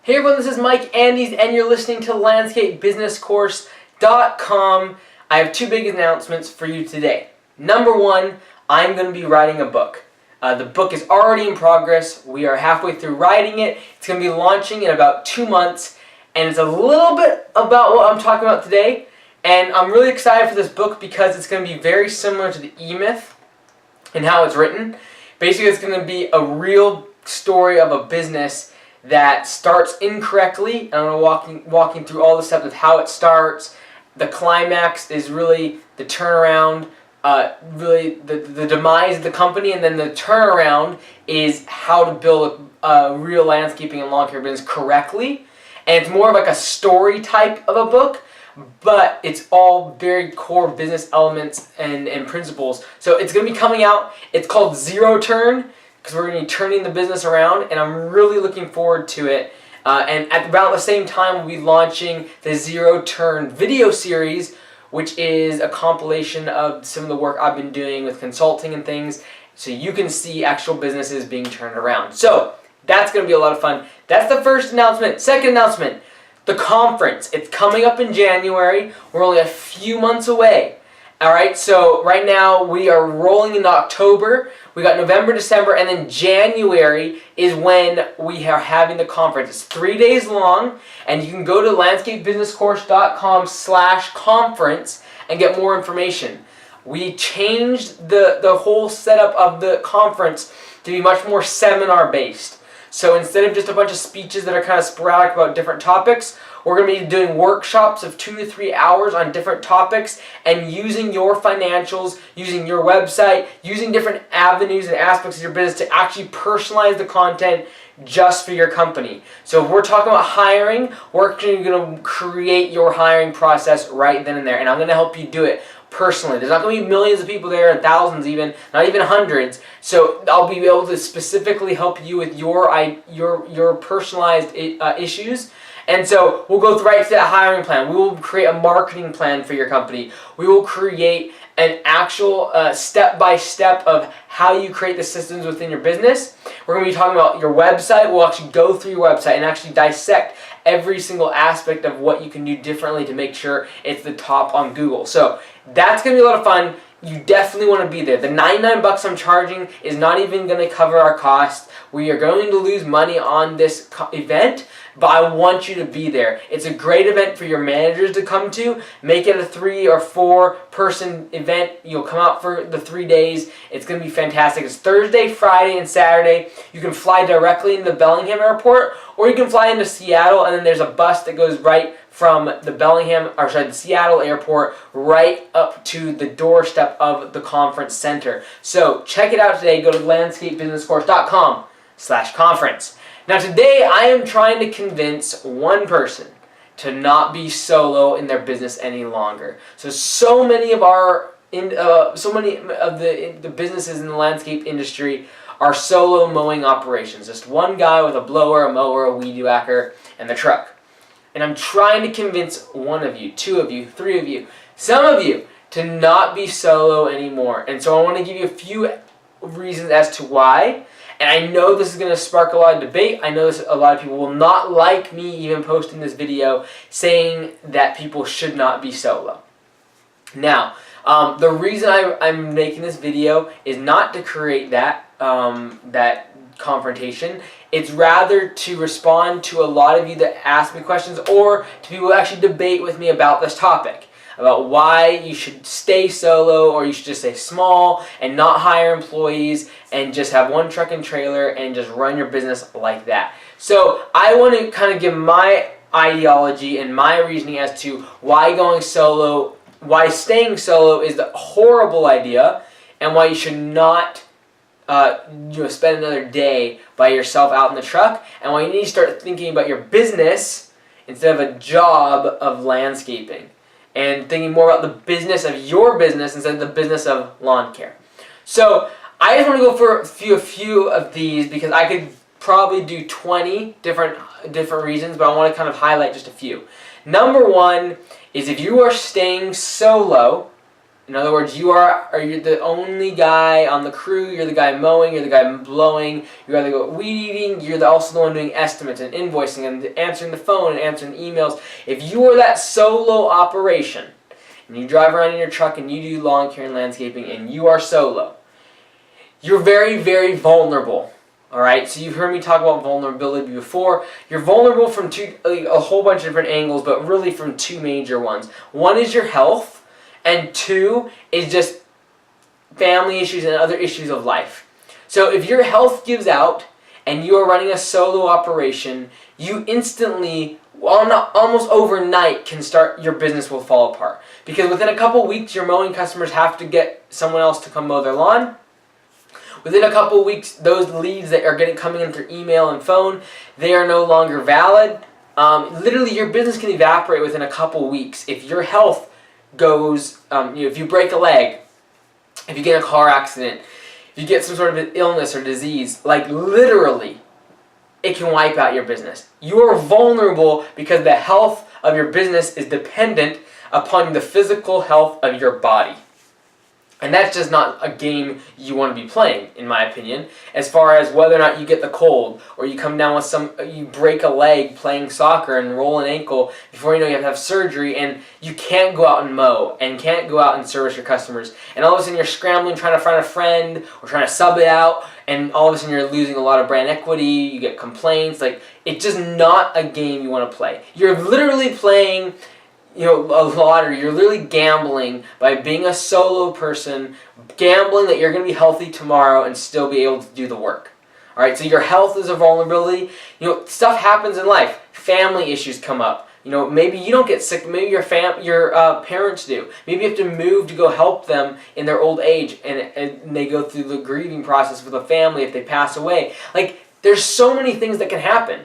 Hey everyone, this is Mike Andes and you're listening to LandscapeBusinessCourse.com. I have two big announcements for you today. Number one, I'm going to be writing a book. The book is already in progress. We are halfway through writing it. It's going to be launching in about 2 months, and it's a little bit about what I'm talking about today. And I'm really excited for this book because it's going to be very similar to the E-Myth in how it's written. Basically, it's going to be a real story of a business that starts incorrectly, and I'm going to walking through all the steps of how it starts. The climax is really the turnaround, really the demise of the company, and then the turnaround is how to build a real landscaping and lawn care business correctly. And it's more of like a story type of a book, but it's all very core business elements and principles. So it's going to be coming out. It's called ZeroTurn, because we're going to be turning the business around, and I'm really looking forward to it. And at about the same time, we'll be launching the ZeroTurn video series, which is a compilation of some of the work I've been doing with consulting and things, so you can see actual businesses being turned around. So that's going to be a lot of fun. That's the first announcement. Second announcement, the conference. It's coming up in January. We're only a few months away. Alright, so right now we are rolling into October. We got November, December, and then January is when we are having the conference. It's 3 days long, and you can go to landscapebusinesscourse.com/conference and get more information. We changed the whole setup of the conference to be much more seminar-based. So instead of just a bunch of speeches that are kind of sporadic about different topics, we're going to be doing workshops of 2 to 3 hours on different topics and using your financials, using your website, using different avenues and aspects of your business to actually personalize the content just for your company. So if we're talking about hiring, we're actually going to create your hiring process right then and there, and I'm going to help you do it personally. There's not going to be millions of people there, and thousands even, not even hundreds. So I'll be able to specifically help you with your personalized issues. And so we'll go right to that hiring plan. We will create a marketing plan for your company. We will create an actual step-by-step of how you create the systems within your business. We're going to be talking about your website. We'll actually go through your website and actually dissect every single aspect of what you can do differently to make sure it's the top on Google. So that's going to be a lot of fun. You definitely want to be there. The $99 I'm charging is not even going to cover our cost. We are going to lose money on this event, but I want you to be there. It's a great event for your managers to come to. Make it a 3 or 4 person event. You'll come out for the 3 days. It's going to be fantastic. It's Thursday, Friday, and Saturday. You can fly directly into the Bellingham airport, or you can fly into Seattle, and then there's a bus that goes right from the Seattle airport right up to the doorstep of the conference center. So check it out today. Go to landscapebusinesscourse.com/conference. Now today I am trying to convince one person to not be solo in their business any longer. So many of the businesses in the landscape industry are solo mowing operations. Just one guy with a blower, a mower, a weed whacker, and the truck. And I'm trying to convince one of you, 2 of you, 3 of you, some of you to not be solo anymore. And so I want to give you a few reasons as to why. And I know this is going to spark a lot of debate. I know a lot of people will not like me even posting this video saying that people should not be solo. Now, the reason I'm making this video is not to create that confrontation. It's rather to respond to a lot of you that ask me questions, or to people who actually debate with me about this topic, about why you should stay solo, or you should just stay small and not hire employees and just have one truck and trailer and just run your business like that. So I want to kind of give my ideology and my reasoning as to why staying solo is the horrible idea, and why you should not spend another day by yourself out in the truck, and why you need to start thinking about your business instead of a job of landscaping, and thinking more about the business of your business instead of the business of lawn care. So I just want to go for a few of these, because I could probably do 20 different reasons, but I want to kind of highlight just a few. Number one is, if you are staying solo, In other words, you're the only guy on the crew, you're the guy mowing, you're the guy blowing, you're the guy weed eating, you're also the one doing estimates and invoicing and answering the phone and answering emails. If you are that solo operation, and you drive around in your truck and you do lawn care and landscaping and you are solo, you're very, very vulnerable. Alright, so you've heard me talk about vulnerability before. You're vulnerable from a whole bunch of different angles, but really from two major ones. One is your health, and two is just family issues and other issues of life. So if your health gives out and you are running a solo operation, you instantly, almost overnight, your business will fall apart. Because within a couple weeks, your mowing customers have to get someone else to come mow their lawn. Within a couple weeks, those leads that are coming in through email and phone, they are no longer valid. Literally, your business can evaporate within a couple weeks if your health goes, if you break a leg, if you get in a car accident, if you get some sort of an illness or disease, like literally, it can wipe out your business. You are vulnerable because the health of your business is dependent upon the physical health of your body. And that's just not a game you want to be playing, in my opinion, as far as whether or not you get the cold, or you come down with you break a leg playing soccer and roll an ankle, before you know you have to have surgery, and you can't go out and mow, and can't go out and service your customers, and all of a sudden you're scrambling trying to find a friend, or trying to sub it out, and all of a sudden you're losing a lot of brand equity, you get complaints, it's just not a game you want to play. You're literally playing a lottery. You're literally gambling by being a solo person, gambling that you're going to be healthy tomorrow and still be able to do the work. Alright, so your health is a vulnerability. Stuff happens in life. Family issues come up. Maybe you don't get sick, maybe your parents do. Maybe you have to move to go help them in their old age, and they go through the grieving process with a family if they pass away. There's so many things that can happen.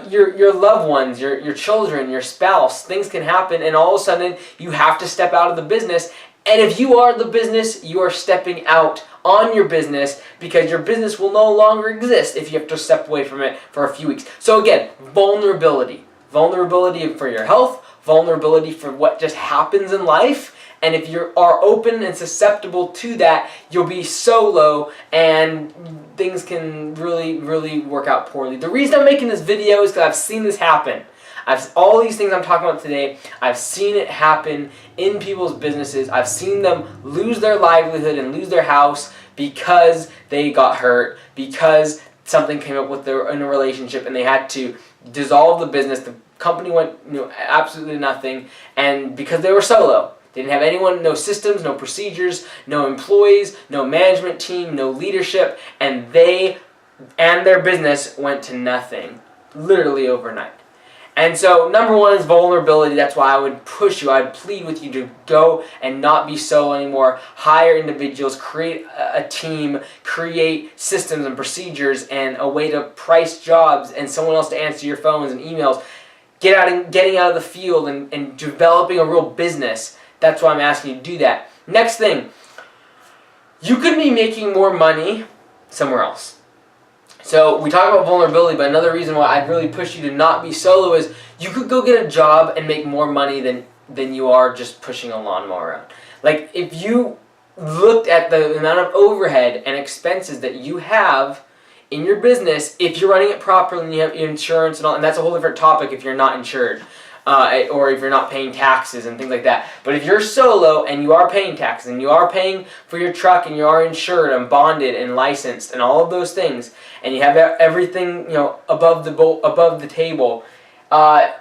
Your loved ones, your children, your spouse, things can happen, and all of a sudden you have to step out of the business. And if you are the business, you are stepping out on your business, because your business will no longer exist if you have to step away from it for a few weeks. So again, vulnerability. Vulnerability for your health, vulnerability for what just happens in life. And if you are open and susceptible to that, you'll be solo, and things can really, really work out poorly. The reason I'm making this video is because I've seen this happen. All these things I'm talking about today, I've seen it happen in people's businesses. I've seen them lose their livelihood and lose their house because they got hurt, because something came up with in a relationship and they had to dissolve the business. The company went absolutely nothing, and because they were solo. They didn't have anyone, no systems, no procedures, no employees, no management team, no leadership, and they and their business went to nothing, literally overnight. And so, number one is vulnerability. That's why I would push you, I'd plead with you to go and not be solo anymore. Hire individuals, create a team, create systems and procedures and a way to price jobs and someone else to answer your phones and emails. Getting out of the field and developing a real business. That's why I'm asking you to do that. Next thing, you could be making more money somewhere else. So we talk about vulnerability, but another reason why I'd really push you to not be solo is you could go get a job and make more money than you are just pushing a lawnmower around. If you looked at the amount of overhead and expenses that you have in your business, if you're running it properly and you have insurance and all, and that's a whole different topic if you're not insured. Or if you're not paying taxes and things like that. But if you're solo and you are paying taxes and you are paying for your truck and you are insured and bonded and licensed and all of those things, and you have everything above the table, it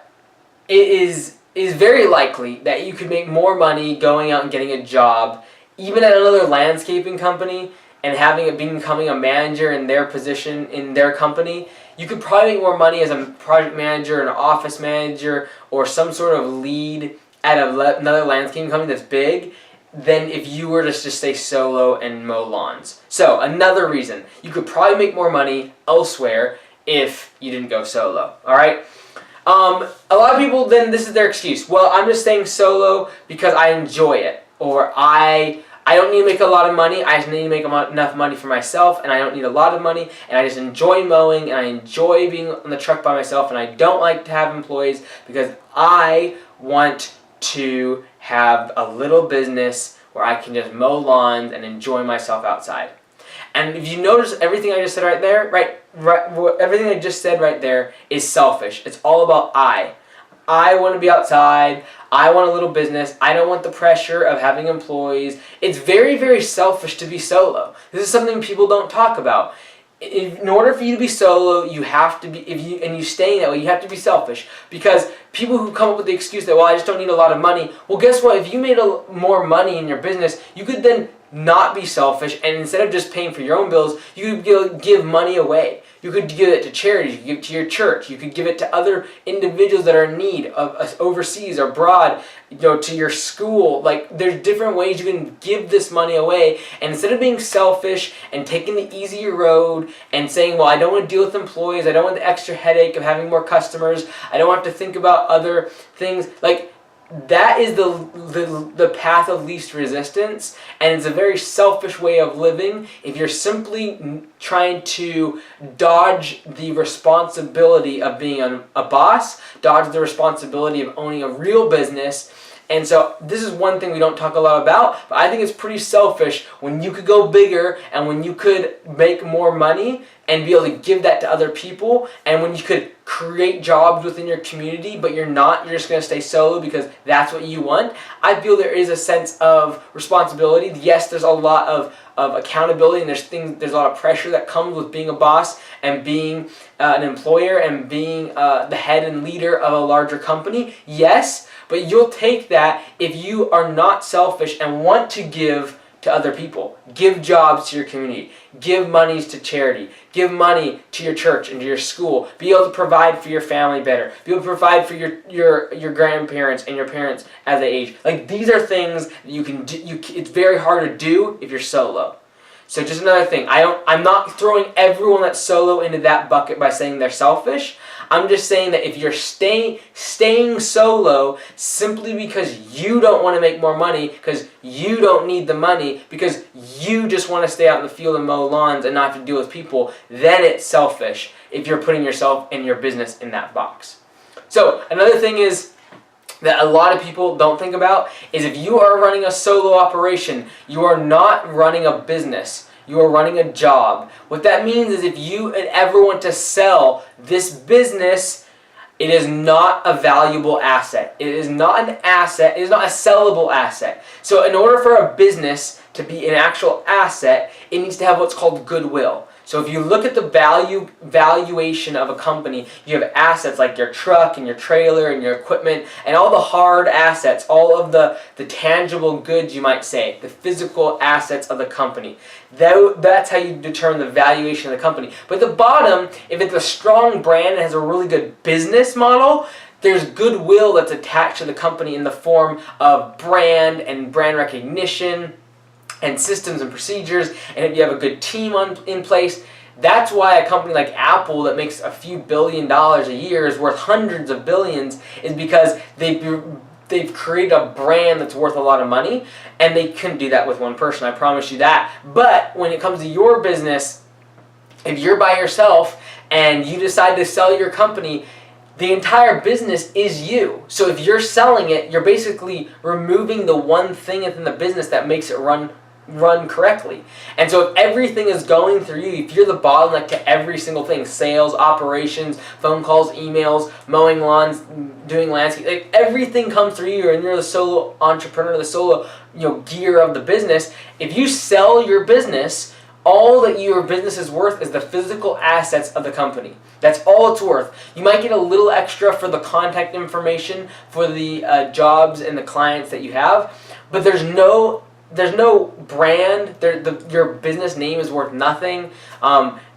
is very likely that you could make more money going out and getting a job, even at another landscaping company, and becoming a manager in their position in their company. You could probably make more money as a project manager, an office manager, or some sort of lead at another landscaping company that's big than if you were to just stay solo and mow lawns. So another reason, you could probably make more money elsewhere if you didn't go solo. Alright? A lot of people, then this is their excuse. Well, I'm just staying solo because I enjoy it. Or I don't need to make a lot of money, I just need to make enough money for myself, and I don't need a lot of money, and I just enjoy mowing, and I enjoy being on the truck by myself, and I don't like to have employees because I want to have a little business where I can just mow lawns and enjoy myself outside. And if you notice everything I just said right there, everything I just said right there is selfish. It's all about I. I want to be outside. I want a little business. I don't want the pressure of having employees. It's very, very selfish to be solo. This is something people don't talk about. In order for you to be solo, you have to be, and you staying that way, you have to be selfish. Because people who come up with the excuse that, well, I just don't need a lot of money. Well, guess what? If you made more money in your business, you could then not be selfish, and instead of just paying for your own bills, you could give money away. You could give it to charities, you could give it to your church, you could give it to other individuals that are in need of overseas or abroad, to your school. Like, there's different ways you can give this money away, and instead of being selfish and taking the easier road and saying, well, I don't want to deal with employees, I don't want the extra headache of having more customers, I don't have to think about other things, like, that is the path of least resistance, and it's a very selfish way of living if you're simply trying to dodge the responsibility of being a boss, dodge the responsibility of owning a real business. And so this is one thing we don't talk a lot about, but I think it's pretty selfish when you could go bigger and when you could make more money and be able to give that to other people, and when you could create jobs within your community, but you're just going to stay solo because that's what you want. I feel there is a sense of responsibility. Yes, there's a lot of accountability, and there's a lot of pressure that comes with being a boss and being an employer and being the head and leader of a larger company. Yes, but you'll take that if you are not selfish and want to give to other people. Give jobs to your community. Give monies to charity. Give money to your church and to your school. Be able to provide for your family better. Be able to provide for your grandparents and your parents as they age. Like, these are things that you can do. It's very hard to do if you're solo. So just another thing, I'm not throwing everyone that's solo into that bucket by saying they're selfish. I'm just saying that if you're staying solo simply because you don't want to make more money, because you don't need the money, because you just want to stay out in the field and mow lawns and not have to deal with people, then it's selfish if you're putting yourself and your business in that box. So another thing is that a lot of people don't think about is if you are running a solo operation, you are not running a business. You are running a job. What that means is if you ever want to sell this business, it is not a valuable asset. It is not an asset. It is not a sellable asset. So in order for a business to be an actual asset, it needs to have what's called goodwill. So if you look at the valuation of a company, you have assets like your truck and your trailer and your equipment and all the hard assets, all of the tangible goods, you might say, the physical assets of the company. That's how you determine the valuation of the company. But at the bottom, if it's a strong brand and has a really good business model, there's goodwill that's attached to the company in the form of brand and brand recognition and systems and procedures, and if you have a good team in place. That's why a company like Apple that makes a few $1 billion a year is worth hundreds of billions, is because they've created a brand that's worth a lot of money, and they couldn't do that with one person, I promise you that. But when it comes to your business, if you're by yourself and you decide to sell your company, the entire business is you. So if you're selling it, you're basically removing the one thing within the business that makes it run correctly. And so if everything is going through you, if you're the bottleneck to every single thing, sales, operations, phone calls, emails, mowing lawns, doing landscape, like everything comes through you, and you're the solo entrepreneur, the solo gear of the business. If you sell your business, all that your business is worth is the physical assets of the company. That's all it's worth. You might get a little extra for the contact information for the jobs and the clients that you have, but there's no brand. Your business name is worth nothing.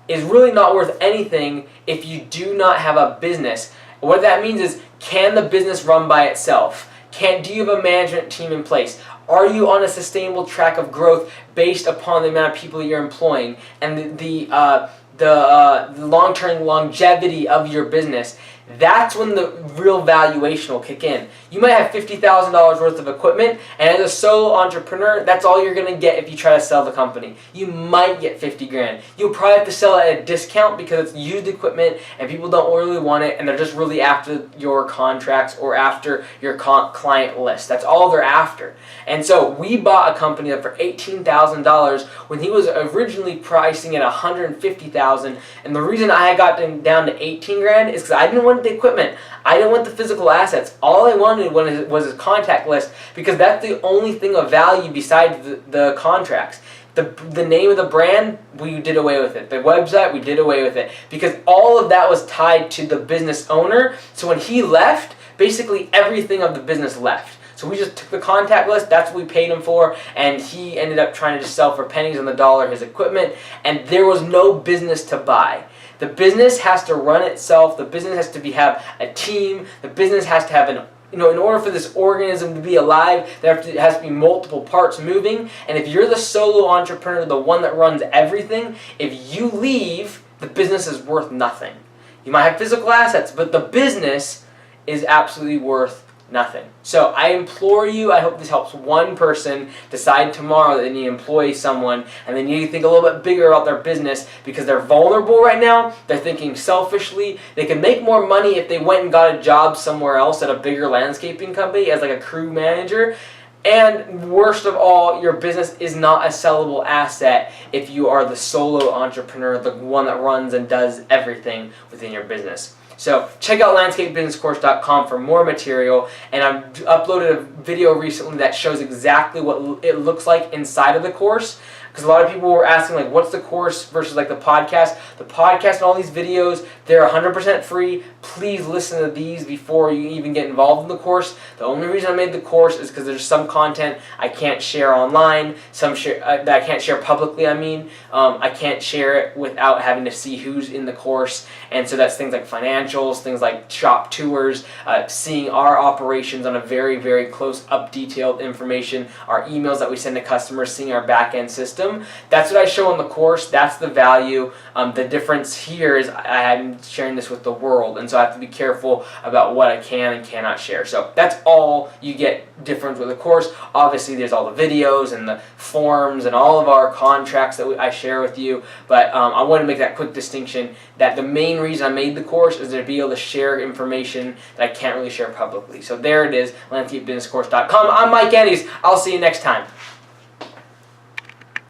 Is really not worth anything if you do not have a business. What that means is, can the business run by itself? Do you have a management team in place? Are you on a sustainable track of growth based upon the amount of people that you're employing and the the long-term longevity of your business, that's when the real valuation will kick in. You might have $50,000 worth of equipment, and as a solo entrepreneur, that's all you're going to get if you try to sell the company. You might get 50 grand. You'll probably have to sell it at a discount because it's used equipment and people don't really want it, and they're just really after your contracts or after your client list. That's all they're after. And so we bought a company for $18,000 when he was originally pricing at $150,000, and the reason I had gotten down to 18 grand is because I didn't want the equipment. I didn't want the physical assets. All I wanted was his contact list, because that's the only thing of value besides the contracts. The name of the brand, we did away with it. The website, we did away with it, because all of that was tied to the business owner. So when he left, basically everything of the business left. So we just took the contact list, that's what we paid him for, and he ended up trying to just sell for pennies on the dollar his equipment, and there was no business to buy. The business has to run itself. The business has to have a team. The business has to have in order for this organism to be alive, there has to be multiple parts moving. And if you're the solo entrepreneur, the one that runs everything, if you leave, the business is worth nothing. You might have physical assets, but the business is absolutely worth nothing. So I implore you, I hope this helps one person decide tomorrow that they need to employ someone, and they need to think a little bit bigger about their business, because they're vulnerable right now. They're thinking selfishly. They can make more money if they went and got a job somewhere else at a bigger landscaping company as like a crew manager. And worst of all, your business is not a sellable asset if you are the solo entrepreneur, the one that runs and does everything within your business. So check out landscapebusinesscourse.com for more material, and I've uploaded a video recently that shows exactly what it looks like inside of the course, because a lot of people were asking, like, what's the course versus like the podcast? The podcast and all these videos, they're 100% free. Please listen to these before you even get involved in the course. The only reason I made the course is because there's some content I can't share online, that I can't share publicly. I can't share it without having to see who's in the course, and so that's things like financials, things like shop tours, seeing our operations on a very, very close up detailed information, our emails that we send to customers, seeing our back end system. That's what I show in the course. That's the value. The difference here is I'm sharing this with the world, and so I have to be careful about what I can and cannot share. So that's all you get different with the course. Obviously, there's all the videos and the forms and all of our contracts that I share with you, but I want to make that quick distinction that the main reason I made the course is to be able to share information that I can't really share publicly. So there it is, landscapebusinesscourse.com. I'm Mike Andes. I'll see you next time.